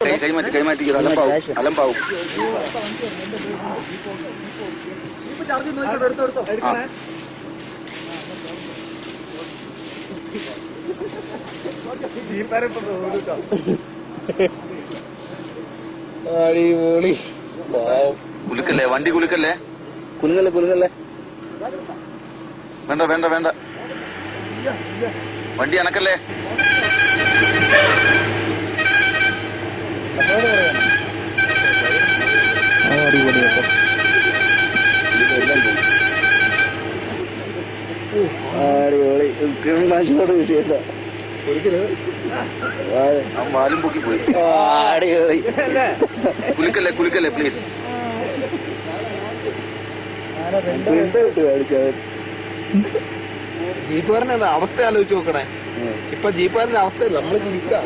കൈമാറ്റി അലമ്പാവും. അടിപൊളി. കുലുക്കല്ലേ, വണ്ടി കുലുക്കല്ലേ, കുലുങ്ങല്ലേ. വേണ്ട വേണ്ട വേണ്ട, വണ്ടി അനക്കല്ലേ. അടിപൊളി. അടിപൊളി. ക്രിമിനാശോട് വിഷയല്ല. വാലും പൊക്കി പോയി. അടിപൊളി. കുലുക്കല്ലേ പ്ലീസ്. ജീപ്പുകാരൻ്റെ അവസ്ഥ ആലോചിച്ച് നോക്കണേ. ഇപ്പൊ ജീപ്പുകാരന്റെ അവസ്ഥയല്ല, നമ്മള് ചിരിക്കുക.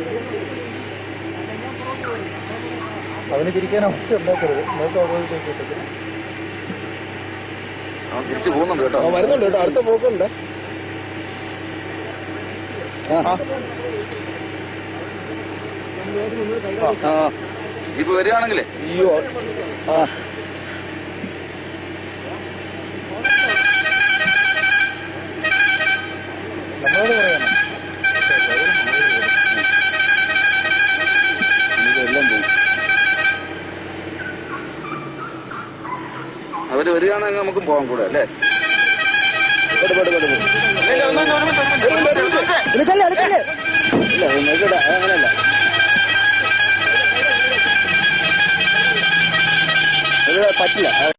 അവന് ചിരിക്കാൻ അവസ്ഥ ഉണ്ടാക്കരുത്. തിരിച്ചു പോകുന്നുണ്ട് കേട്ടോ. വരുന്നുണ്ട് കേട്ടോ, അടുത്ത പോക്കുണ്ട്. ഇപ്പൊ വരികയാണെങ്കിലേ അയ്യോ. നമ്മളോട് പറയണം. എല്ലാം പോകും. അവര് വരികയാണെങ്കിൽ നമുക്കും പോകാൻ കൂടെ അല്ലേ. അങ്ങനെയല്ല, പറ്റില്ല.